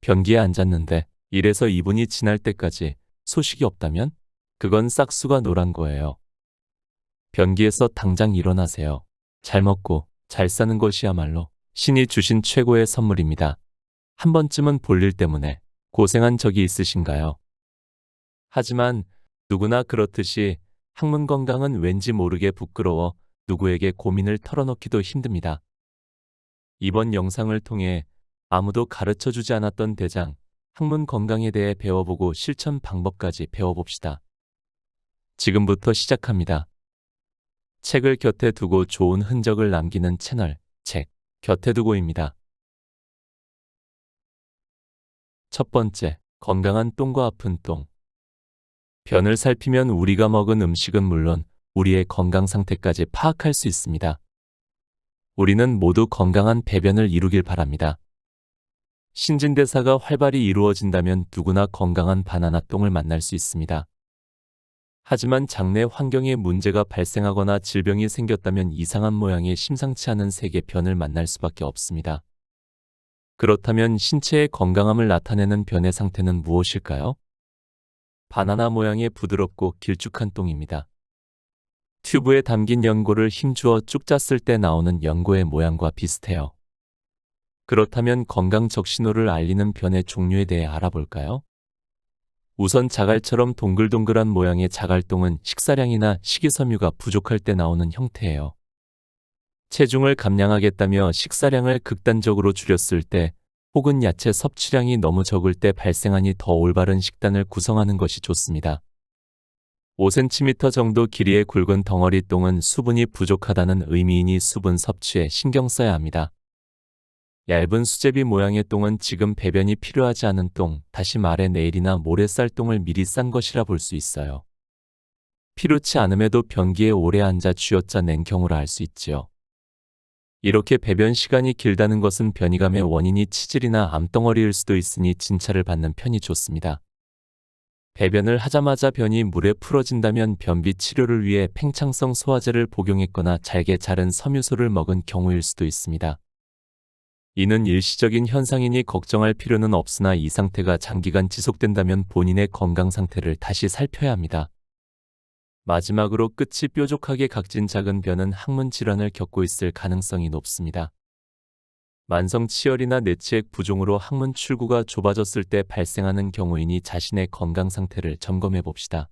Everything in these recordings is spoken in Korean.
변기에 앉았는데 1에서 2분이 지날 때까지 소식이 없다면 그건 싹수가 노란 거예요. 변기에서 당장 일어나세요. 잘 먹고 잘 사는 것이야말로 신이 주신 최고의 선물입니다. 한 번쯤은 볼일 때문에 고생한 적이 있으신가요? 하지만 누구나 그렇듯이 학문 건강은 왠지 모르게 부끄러워 누구에게 고민을 털어놓기도 힘듭니다. 이번 영상을 통해 아무도 가르쳐 주지 않았던 대장, 학문 건강에 대해 배워보고 실천 방법까지 배워봅시다. 지금부터 시작합니다. 책을 곁에 두고 좋은 흔적을 남기는 채널, 책 곁에 두고입니다. 첫 번째, 건강한 똥과 아픈 똥. 변을 살피면 우리가 먹은 음식은 물론 우리의 건강 상태까지 파악할 수 있습니다. 우리는 모두 건강한 배변을 이루길 바랍니다. 신진대사가 활발히 이루어진다면 누구나 건강한 바나나 똥을 만날 수 있습니다. 하지만 장내 환경에 문제가 발생하거나 질병이 생겼다면 이상한 모양의 심상치 않은 색의 변을 만날 수밖에 없습니다. 그렇다면 신체의 건강함을 나타내는 변의 상태는 무엇일까요? 바나나 모양의 부드럽고 길쭉한 똥입니다. 튜브에 담긴 연고를 힘주어 쭉 짰을 때 나오는 연고의 모양과 비슷해요. 그렇다면 건강 적신호를 알리는 변의 종류에 대해 알아볼까요? 우선 자갈처럼 동글동글한 모양의 자갈똥은 식사량이나 식이섬유가 부족할 때 나오는 형태예요. 체중을 감량하겠다며 식사량을 극단적으로 줄였을 때 혹은 야채 섭취량이 너무 적을 때 발생하니 더 올바른 식단을 구성하는 것이 좋습니다. 5cm 정도 길이의 굵은 덩어리 똥은 수분이 부족하다는 의미이니 수분 섭취에 신경 써야 합니다. 얇은 수제비 모양의 똥은 지금 배변이 필요하지 않은 똥, 다시 말해 내일이나 모레 쌀 똥을 미리 싼 것이라 볼 수 있어요. 필요치 않음에도 변기에 오래 앉아 쥐어짜낸 경우라 알 수 있지요. 이렇게 배변 시간이 길다는 것은 변이감의 원인이 치질이나 암덩어리일 수도 있으니 진찰을 받는 편이 좋습니다. 배변을 하자마자 변이 물에 풀어진다면 변비 치료를 위해 팽창성 소화제를 복용했거나 잘게 자른 섬유소를 먹은 경우일 수도 있습니다. 이는 일시적인 현상이니 걱정할 필요는 없으나 이 상태가 장기간 지속된다면 본인의 건강 상태를 다시 살펴야 합니다. 마지막으로 끝이 뾰족하게 각진 작은 변은 항문 질환을 겪고 있을 가능성이 높습니다. 만성 치열이나 내치액 부종으로 항문 출구가 좁아졌을 때 발생하는 경우이니 자신의 건강 상태를 점검해 봅시다.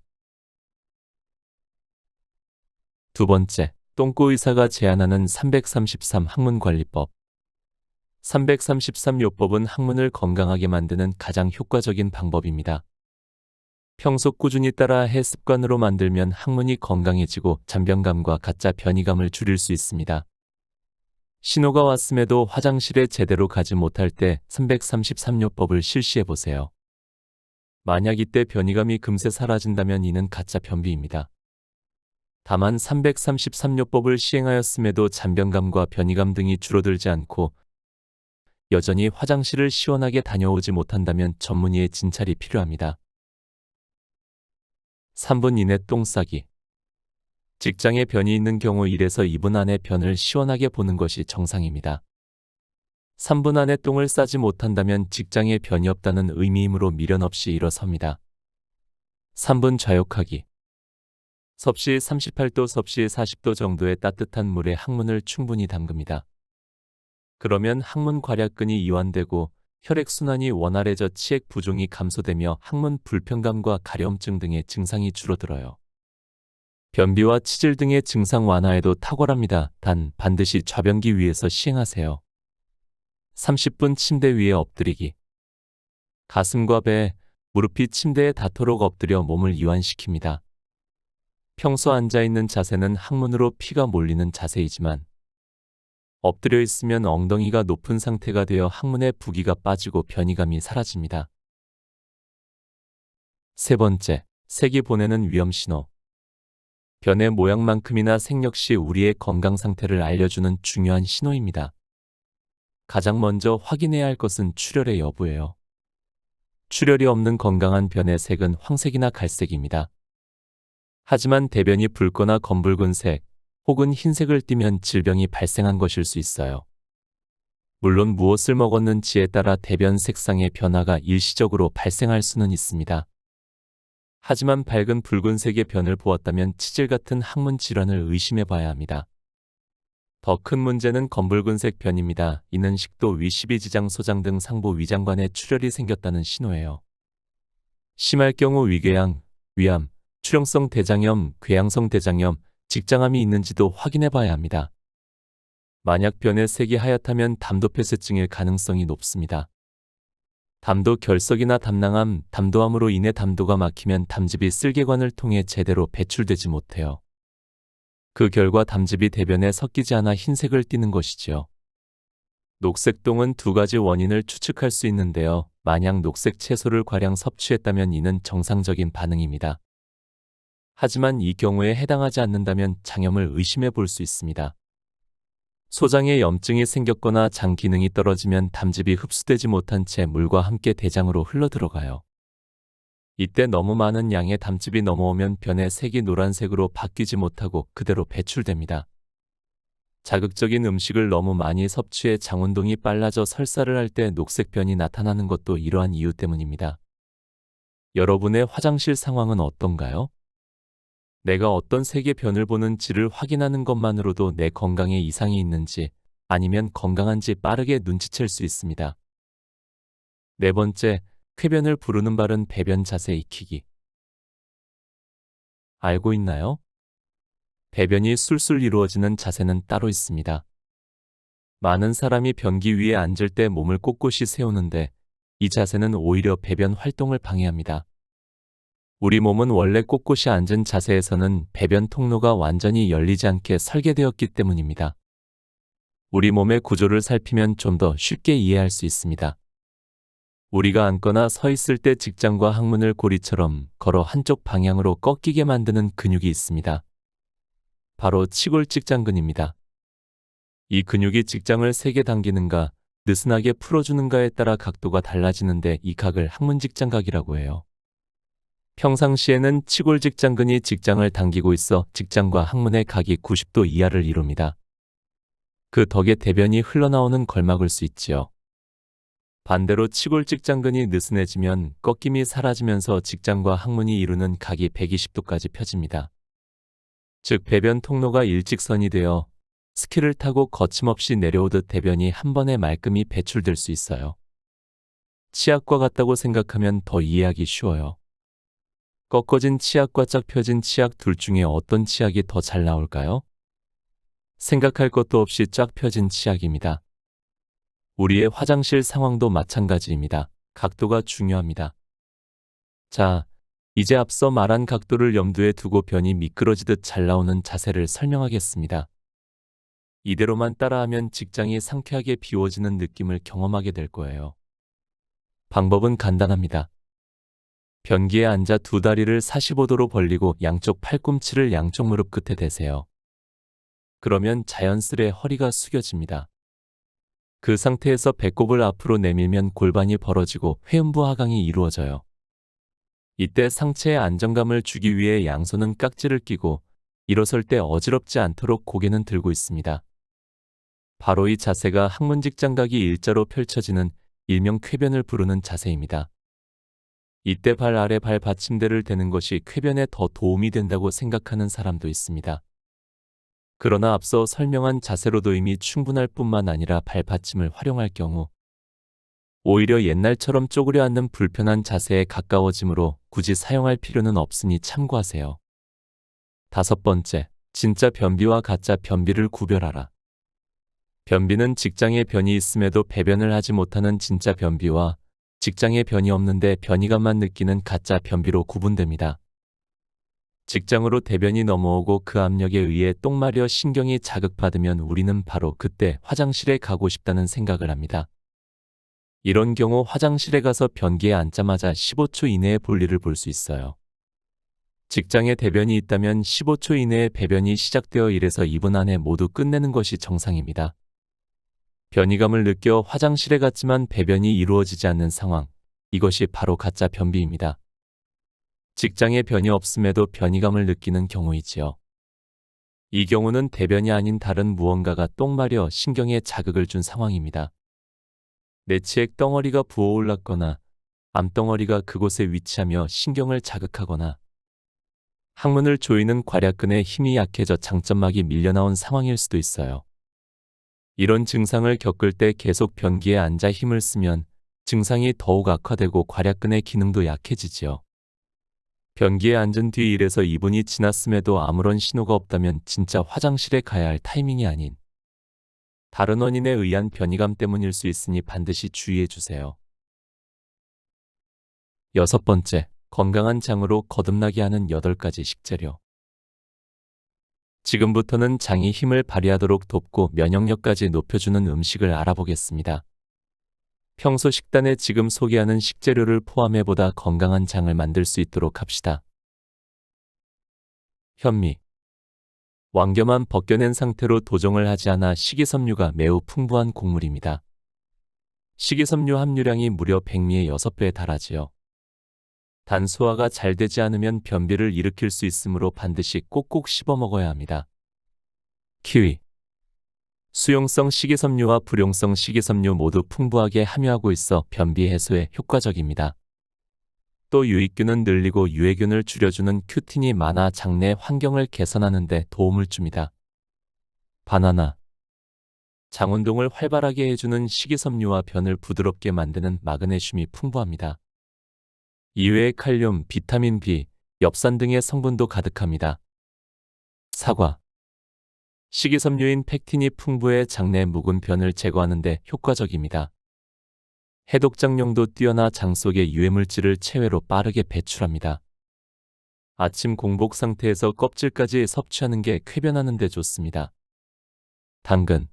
두 번째, 똥꼬 의사가 제안하는 333 항문관리법. 333요법은 항문을 건강하게 만드는 가장 효과적인 방법입니다. 평소 꾸준히 따라 해 습관으로 만들면 항문이 건강해지고 잔변감과 가짜 변이감을 줄일 수 있습니다. 신호가 왔음에도 화장실에 제대로 가지 못할 때 333요법을 실시해 보세요. 만약 이때 변이감이 금세 사라진다면 이는 가짜 변비입니다. 다만 333요법을 시행하였음에도 잔변감과 변이감 등이 줄어들지 않고 여전히 화장실을 시원하게 다녀오지 못한다면 전문의의 진찰이 필요합니다. 3분 이내 똥 싸기. 직장에 변이 있는 경우 1에서 2분 안에 변을 시원하게 보는 것이 정상입니다. 3분 안에 똥을 싸지 못한다면 직장에 변이 없다는 의미이므로 미련 없이 일어섭니다. 3분 좌욕하기. 섭씨 38도, 섭씨 40도 정도의 따뜻한 물에 항문을 충분히 담급니다. 그러면 항문 괄약근이 이완되고 혈액순환이 원활해져 치액 부종이 감소되며 항문 불편감과 가려움증 등의 증상이 줄어들어요. 변비와 치질 등의 증상 완화에도 탁월합니다. 단 반드시 좌변기 위에서 시행하세요. 30분 침대 위에 엎드리기. 가슴과 배, 무릎이 침대에 닿도록 엎드려 몸을 이완시킵니다. 평소 앉아있는 자세는 항문으로 피가 몰리는 자세이지만 엎드려 있으면 엉덩이가 높은 상태가 되어 항문에 부기가 빠지고 변이감이 사라집니다. 세 번째, 색이 보내는 위험신호. 변의 모양만큼이나 색 역시 우리의 건강 상태를 알려주는 중요한 신호입니다. 가장 먼저 확인해야 할 것은 출혈의 여부예요. 출혈이 없는 건강한 변의 색은 황색이나 갈색입니다. 하지만 대변이 붉거나 검붉은색 혹은 흰색을 띠면 질병이 발생한 것일 수 있어요. 물론 무엇을 먹었는지에 따라 대변 색상의 변화가 일시적으로 발생할 수는 있습니다. 하지만 밝은 붉은색의 변을 보았다면 치질 같은 항문 질환을 의심해 봐야 합니다. 더 큰 문제는 검붉은색 변입니다. 이는 식도 위 십이지장 소장 등 상부 위장관에 출혈이 생겼다는 신호예요. 심할 경우 위궤양, 위암, 출혈성 대장염, 궤양성 대장염, 직장암이 있는지도 확인해 봐야 합니다. 만약 변의 색이 하얗다면 담도폐쇄증일 가능성이 높습니다. 담도 결석이나 담낭암, 담도암으로 인해 담도가 막히면 담즙이 쓸개관을 통해 제대로 배출되지 못해요. 그 결과 담즙이 대변에 섞이지 않아 흰색을 띠는 것이지요. 녹색똥은 두 가지 원인을 추측할 수 있는데요. 만약 녹색 채소를 과량 섭취했다면 이는 정상적인 반응입니다. 하지만 이 경우에 해당하지 않는다면 장염을 의심해 볼 수 있습니다. 소장에 염증이 생겼거나 장 기능이 떨어지면 담즙이 흡수되지 못한 채 물과 함께 대장으로 흘러들어가요. 이때 너무 많은 양의 담즙이 넘어오면 변의 색이 노란색으로 바뀌지 못하고 그대로 배출됩니다. 자극적인 음식을 너무 많이 섭취해 장운동이 빨라져 설사를 할 때 녹색 변이 나타나는 것도 이러한 이유 때문입니다. 여러분의 화장실 상황은 어떤가요? 내가 어떤 색의 변을 보는지를 확인하는 것만으로도 내 건강에 이상이 있는지 아니면 건강한지 빠르게 눈치챌 수 있습니다. 네 번째, 쾌변을 부르는 바른 배변 자세 익히기. 알고 있나요? 배변이 술술 이루어지는 자세는 따로 있습니다. 많은 사람이 변기 위에 앉을 때 몸을 꼿꼿이 세우는데 이 자세는 오히려 배변 활동을 방해합니다. 우리 몸은 원래 꼿꼿이 앉은 자세에서는 배변 통로가 완전히 열리지 않게 설계되었기 때문입니다. 우리 몸의 구조를 살피면 좀 더 쉽게 이해할 수 있습니다. 우리가 앉거나 서 있을 때 직장과 항문을 고리처럼 걸어 한쪽 방향으로 꺾이게 만드는 근육이 있습니다. 바로 치골직장근입니다. 이 근육이 직장을 세게 당기는가, 느슨하게 풀어주는가에 따라 각도가 달라지는데 이 각을 항문직장각이라고 해요. 평상시에는 치골직장근이 직장을 당기고 있어 직장과 항문의 각이 90도 이하를 이룹니다. 그 덕에 대변이 흘러나오는 걸 막을 수 있지요. 반대로 치골직장근이 느슨해지면 꺾임이 사라지면서 직장과 항문이 이루는 각이 120도까지 펴집니다. 즉 배변 통로가 일직선이 되어 스키를 타고 거침없이 내려오듯 대변이 한 번에 말끔히 배출될 수 있어요. 치약과 같다고 생각하면 더 이해하기 쉬워요. 꺾어진 치약과 쫙 펴진 치약 둘 중에 어떤 치약이 더 잘 나올까요? 생각할 것도 없이 쫙 펴진 치약입니다. 우리의 화장실 상황도 마찬가지입니다. 각도가 중요합니다. 자, 이제 앞서 말한 각도를 염두에 두고 변이 미끄러지듯 잘 나오는 자세를 설명하겠습니다. 이대로만 따라하면 직장이 상쾌하게 비워지는 느낌을 경험하게 될 거예요. 방법은 간단합니다. 변기에 앉아 두 다리를 45도로 벌리고 양쪽 팔꿈치를 양쪽 무릎 끝에 대세요. 그러면 자연스레 허리가 숙여집니다. 그 상태에서 배꼽을 앞으로 내밀면 골반이 벌어지고 회음부 하강이 이루어져요. 이때 상체에 안정감을 주기 위해 양손은 깍지를 끼고 일어설 때 어지럽지 않도록 고개는 들고 있습니다. 바로 이 자세가 항문직장각이 일자로 펼쳐지는 일명 쾌변을 부르는 자세입니다. 이때 발 아래 발 받침대를 대는 것이 쾌변에 더 도움이 된다고 생각하는 사람도 있습니다. 그러나 앞서 설명한 자세로도 이미 충분할 뿐만 아니라 발받침을 활용할 경우 오히려 옛날처럼 쪼그려 앉는 불편한 자세에 가까워지므로 굳이 사용할 필요는 없으니 참고하세요. 다섯 번째, 진짜 변비와 가짜 변비를 구별하라. 변비는 직장에 변이 있음에도 배변을 하지 못하는 진짜 변비와 직장에 변이 없는데 변이감만 느끼는 가짜 변비로 구분됩니다. 직장으로 대변이 넘어오고 그 압력에 의해 똥 마려 신경이 자극받으면 우리는 바로 그때 화장실에 가고 싶다는 생각을 합니다. 이런 경우 화장실에 가서 변기에 앉자마자 15초 이내에 볼일을 볼 수 있어요. 직장에 대변이 있다면 15초 이내에 배변이 시작되어 1에서 2분 안에 모두 끝내는 것이 정상입니다. 변이감을 느껴 화장실에 갔지만 배변이 이루어지지 않는 상황, 이것이 바로 가짜 변비입니다. 직장에 변이 없음에도 변이감을 느끼는 경우이지요. 이 경우는 대변이 아닌 다른 무언가가 똥 마려 신경에 자극을 준 상황입니다. 내치액 덩어리가 부어올랐거나 암덩어리가 그곳에 위치하며 신경을 자극하거나 항문을 조이는 괄약근의 힘이 약해져 장점막이 밀려나온 상황일 수도 있어요. 이런 증상을 겪을 때 계속 변기에 앉아 힘을 쓰면 증상이 더욱 악화되고 괄약근의 기능도 약해지지요. 변기에 앉은 뒤 1에서 2분이 지났음에도 아무런 신호가 없다면 진짜 화장실에 가야 할 타이밍이 아닌 다른 원인에 의한 변이감 때문일 수 있으니 반드시 주의해 주세요. 6번째, 건강한 장으로 거듭나게 하는 8가지 식재료. 지금부터는 장이 힘을 발휘하도록 돕고 면역력까지 높여주는 음식을 알아보겠습니다. 평소 식단에 지금 소개하는 식재료를 포함해 보다 건강한 장을 만들 수 있도록 합시다. 현미. 왕겨만 벗겨낸 상태로 도정을 하지 않아 식이섬유가 매우 풍부한 곡물입니다. 식이섬유 함유량이 무려 백미의 6배에 달하지요. 단 소화가 잘 되지 않으면 변비를 일으킬 수 있으므로 반드시 꼭꼭 씹어 먹어야 합니다. 키위. 수용성 식이섬유와 불용성 식이섬유 모두 풍부하게 함유하고 있어 변비 해소에 효과적입니다. 또 유익균은 늘리고 유해균을 줄여주는 큐틴이 많아 장내 환경을 개선하는 데 도움을 줍니다. 바나나. 장 운동을 활발하게 해주는 식이섬유와 변을 부드럽게 만드는 마그네슘이 풍부합니다. 이외에 칼륨, 비타민 B, 엽산 등의 성분도 가득합니다. 사과. 식이섬유인 팩틴이 풍부해 장내 묵은 변을 제거하는 데 효과적입니다. 해독작용도 뛰어나 장 속의 유해물질을 체외로 빠르게 배출합니다. 아침 공복 상태에서 껍질까지 섭취하는 게 쾌변하는 데 좋습니다. 당근.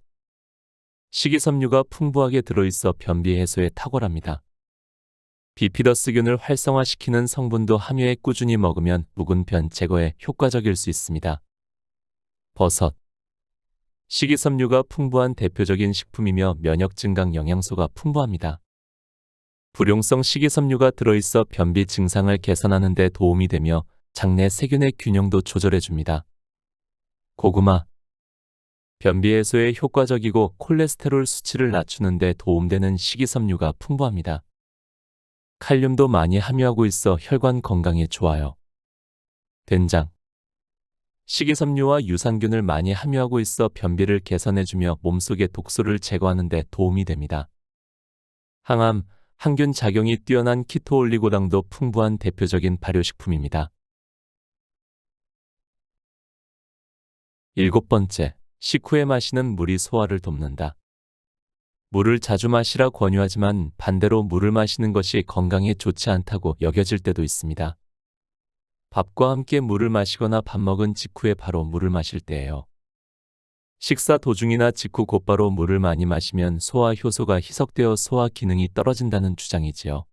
식이섬유가 풍부하게 들어있어 변비 해소에 탁월합니다. 비피더스균을 활성화시키는 성분도 함유해 꾸준히 먹으면 묵은 변 제거에 효과적일 수 있습니다. 버섯. 식이섬유가 풍부한 대표적인 식품이며 면역 증강 영양소가 풍부합니다. 불용성 식이섬유가 들어있어 변비 증상을 개선하는 데 도움이 되며 장내 세균의 균형도 조절해 줍니다. 고구마. 변비 해소에 효과적이고 콜레스테롤 수치를 낮추는 데 도움되는 식이섬유가 풍부합니다. 칼륨도 많이 함유하고 있어 혈관 건강에 좋아요. 된장. 식이섬유와 유산균을 많이 함유하고 있어 변비를 개선해주며 몸속의 독소를 제거하는 데 도움이 됩니다. 항암, 항균 작용이 뛰어난 키토올리고당도 풍부한 대표적인 발효식품입니다. 7번째, 식후에 마시는 물이 소화를 돕는다. 물을 자주 마시라 권유하지만 반대로 물을 마시는 것이 건강에 좋지 않다고 여겨질 때도 있습니다. 밥과 함께 물을 마시거나 밥 먹은 직후에 바로 물을 마실 때예요. 식사 도중이나 직후 곧바로 물을 많이 마시면 소화 효소가 희석되어 소화 기능이 떨어진다는 주장이지요.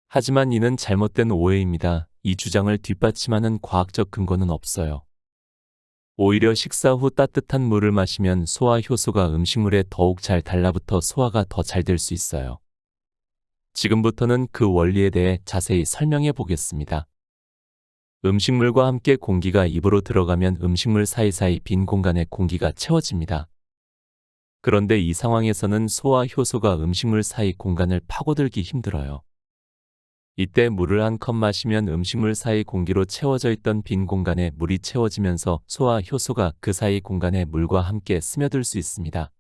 하지만 이는 잘못된 오해입니다. 이 주장을 뒷받침하는 과학적 근거는 없어요. 오히려 식사 후 따뜻한 물을 마시면 소화 효소가 음식물에 더욱 잘 달라붙어 소화가 더 잘 될 수 있어요. 지금부터는 그 원리에 대해 자세히 설명해 보겠습니다. 음식물과 함께 공기가 입으로 들어가면 음식물 사이사이 빈 공간에 공기가 채워집니다. 그런데 이 상황에서는 소화 효소가 음식물 사이 공간을 파고들기 힘들어요. 이때 물을 한 컵 마시면 음식물 사이 공기로 채워져 있던 빈 공간에 물이 채워지면서 소화 효소가 그 사이 공간에 물과 함께 스며들 수 있습니다.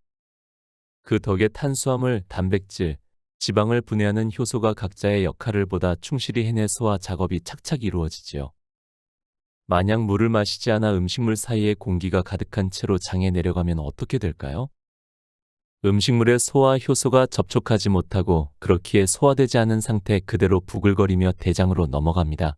그 덕에 탄수화물, 단백질, 지방을 분해하는 효소가 각자의 역할을 보다 충실히 해내 소화 작업이 착착 이루어지지요. 만약 물을 마시지 않아 음식물 사이에 공기가 가득한 채로 장에 내려가면 어떻게 될까요? 음식물에 소화 효소가 접촉하지 못하고 그렇기에 소화되지 않은 상태 그대로 부글거리며 대장으로 넘어갑니다.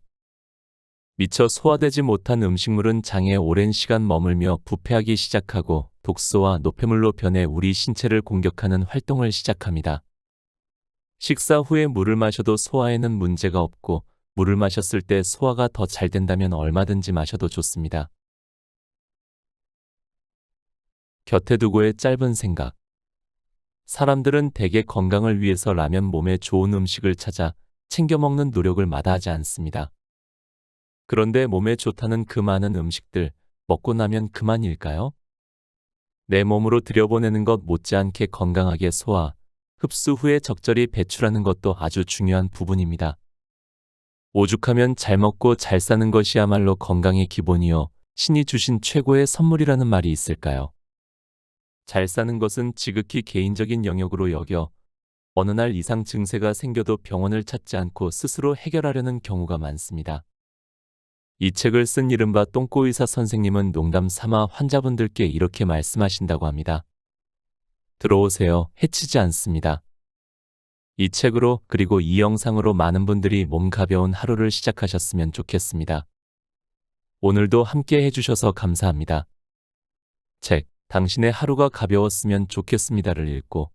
미처 소화되지 못한 음식물은 장에 오랜 시간 머물며 부패하기 시작하고 독소와 노폐물로 변해 우리 신체를 공격하는 활동을 시작합니다. 식사 후에 물을 마셔도 소화에는 문제가 없고 물을 마셨을 때 소화가 더 잘 된다면 얼마든지 마셔도 좋습니다. 곁에 두고의 짧은 생각. 사람들은 대개 건강을 위해서 라면 몸에 좋은 음식을 찾아 챙겨 먹는 노력을 마다하지 않습니다. 그런데 몸에 좋다는 그 많은 음식들 먹고 나면 그만일까요? 내 몸으로 들여보내는 것 못지않게 건강하게 소화, 흡수 후에 적절히 배출하는 것도 아주 중요한 부분입니다. 오죽하면 잘 먹고 잘 사는 것이야말로 건강의 기본이요. 신이 주신 최고의 선물이라는 말이 있을까요? 잘 사는 것은 지극히 개인적인 영역으로 여겨 어느 날 이상 증세가 생겨도 병원을 찾지 않고 스스로 해결하려는 경우가 많습니다. 이 책을 쓴 이른바 똥꼬의사 선생님은 농담 삼아 환자분들께 이렇게 말씀하신다고 합니다. 들어오세요. 해치지 않습니다. 이 책으로 그리고 이 영상으로 많은 분들이 몸 가벼운 하루를 시작하셨으면 좋겠습니다. 오늘도 함께 해주셔서 감사합니다. 책, 당신의 하루가 가벼웠으면 좋겠습니다를 읽고